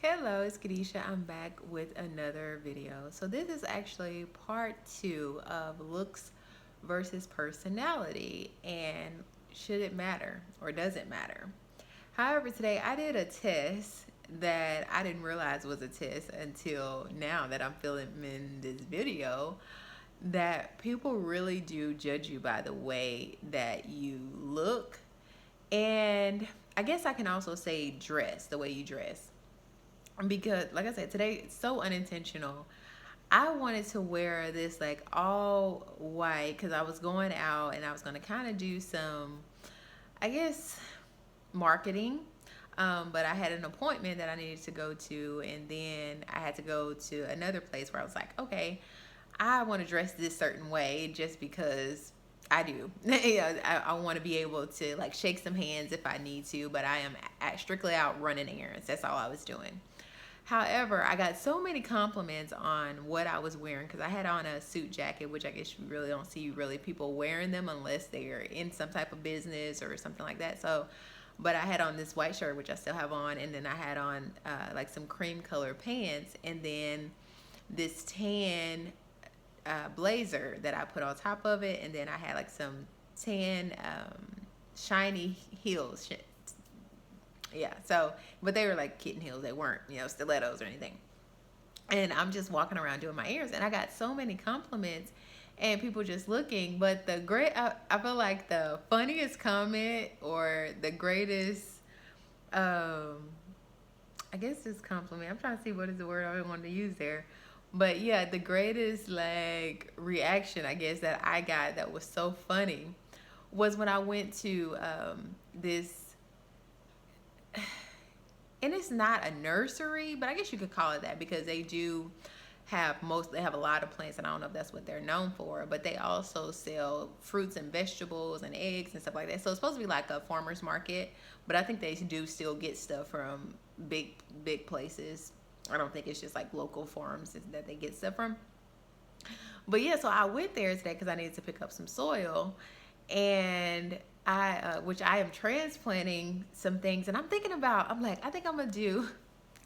Hello, it's Kadesha. I'm back with another video. So this is actually part two of looks versus personality and should it matter or does it matter? However, today I did a test that I didn't realize was a test until now that I'm filming this video, that people really do judge you by the way that you look, and I guess I can also say dress, the way you dress, because like I said, today it's so unintentional. I wanted to wear this like all white because I was going out and I was going to kind of do some, I guess, marketing. But I had an appointment that I needed to go to, and then I had to go to another place where I was like, okay, I want to dress this certain way just because I do. I want to be able to like shake some hands if I need to, but I am strictly out running errands. That's all I was doing. However, I got so many compliments on what I was wearing because I had on a suit jacket, which I guess you really don't see really people wearing them unless they're in some type of business or something like that. So, but I had on this white shirt, which I still have on, and then I had on like some cream color pants, and then this tan blazer that I put on top of it, and then I had like some tan shiny heels, yeah. So, but they were like kitten heels. They weren't, stilettos or anything. And I'm just walking around doing my ears, and I got so many compliments, and people just looking. But I feel like the funniest comment or the greatest, I guess this compliment. I'm trying to see what is the word I wanted to use there. But yeah, the greatest like reaction I guess that I got that was so funny was when I went to this, and it's not a nursery, but I guess you could call it that because they have a lot of plants, and I don't know if that's what they're known for, but they also sell fruits and vegetables and eggs and stuff like that. So it's supposed to be like a farmer's market, but I think they do still get stuff from big places. I don't think it's just like local farms that they get stuff from. But yeah, so I went there today because I needed to pick up some soil, and which I am transplanting some things, and I'm like, I think I'm gonna do.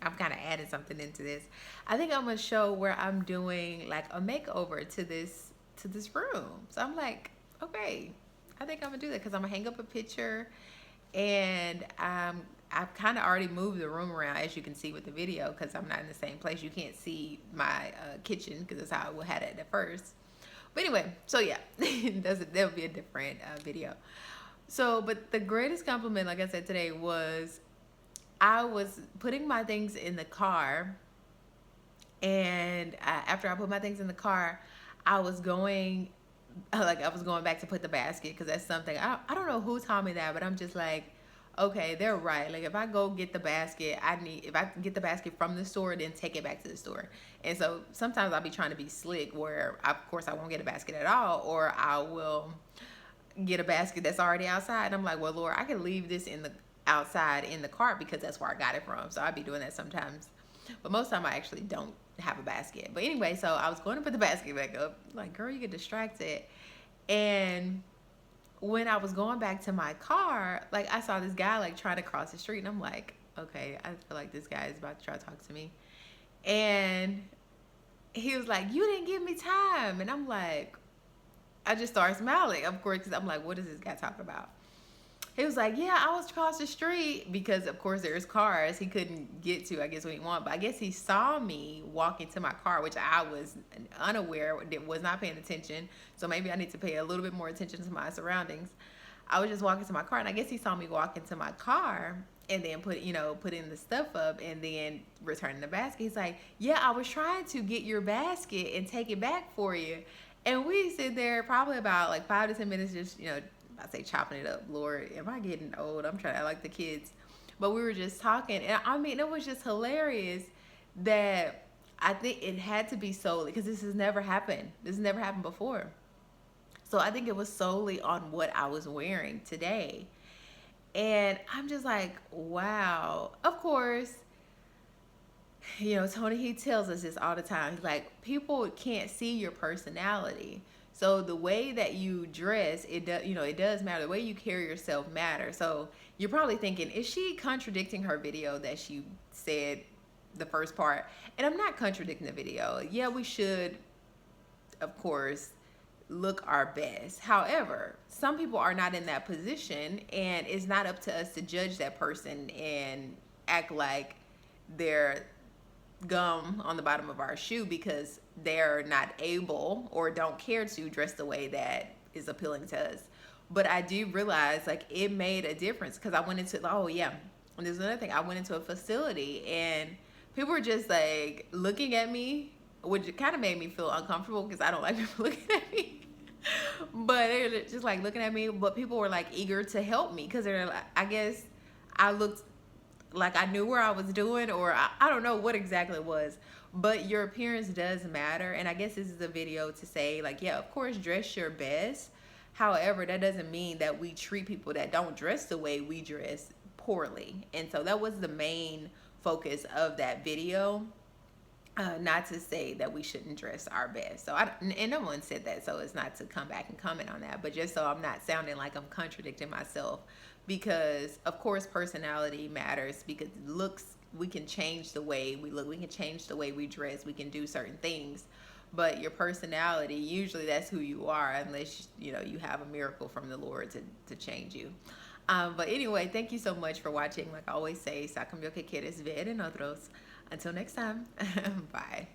I'm kind of adding something into this. I think I'm gonna show where I'm doing like a makeover to this room. So I'm like, okay, I think I'm gonna do that because I'm gonna hang up a picture, and I've kind of already moved the room around, as you can see with the video, because I'm not in the same place. You can't see my kitchen because that's how I had it at first. But anyway, so yeah, that'll be a different video. So, but the greatest compliment, like I said today, was I was putting my things in the car, and after I put my things in the car, I was going, I was going back to put the basket because that's something I don't know who taught me that, but I'm just like, okay, they're right. Like if I go get the basket, if I get the basket from the store, then take it back to the store. And so sometimes I'll be trying to be slick where of course I won't get a basket at all, or I will get a basket that's already outside. And I'm like, well, Lord, I can leave this in the outside in the cart because that's where I got it from. So I'd be doing that sometimes. But most of the time I actually don't have a basket. But anyway, so I was going to put the basket back up. Like, girl, you get distracted. And when I was going back to my car, like I saw this guy like trying to cross the street, and I'm like, okay, I feel like this guy is about to try to talk to me. And he was like, you didn't give me time. And I'm like, I just started smiling, of course, because I'm like, what is this guy talking about? He was like, yeah, I was across the street because, of course, there's cars he couldn't get to, I guess, when he wanted. But I guess he saw me walking to my car, which I was unaware, was not paying attention. So maybe I need to pay a little bit more attention to my surroundings. I was just walking to my car, and I guess he saw me walk into my car and then put in the stuff up and then returning the basket. He's like, yeah, I was trying to get your basket and take it back for you. And we sit there probably about like 5 to 10 minutes, just, I say chopping it up. Lord, am I getting old? I'm trying to act like the kids. But we were just talking, and I mean, it was just hilarious that I think it had to be solely because this has never happened. This has never happened before. So I think it was solely on what I was wearing today. And I'm just like, wow. Of course, Tony, he tells us this all the time. He's like, people can't see your personality. So the way that you dress, it does matter. The way you carry yourself matters. So you're probably thinking, is she contradicting her video that she said the first part, and I'm not contradicting the video. Yeah, we should, of course, look our best. However, some people are not in that position, and it's not up to us to judge that person and act like they're gum on the bottom of our shoe because they're not able or don't care to dress the way that is appealing to us. But I do realize like it made a difference because I went into, oh yeah, and there's another thing, I went into a facility and people were just like looking at me, which kind of made me feel uncomfortable because I don't like people looking at me. But they're just like looking at me, but people were like eager to help me because they're like, I guess I looked like I knew where I was doing, or I don't know what exactly it was, but your appearance does matter. And I guess this is a video to say like, yeah, of course, dress your best. However, that doesn't mean that we treat people that don't dress the way we dress poorly. And so that was the main focus of that video. Not to say that we shouldn't dress our best. So and no one said that, so it's not to come back and comment on that, but just so I'm not sounding like I'm contradicting myself, because of course personality matters, because looks, we can change the way we look, we can change the way we dress, we can do certain things, but your personality, usually that's who you are, unless you know you have a miracle from the Lord to change you. But anyway, thank you so much for watching. Like I always say, sa cambio que quieres ver en otros. Until next time, bye.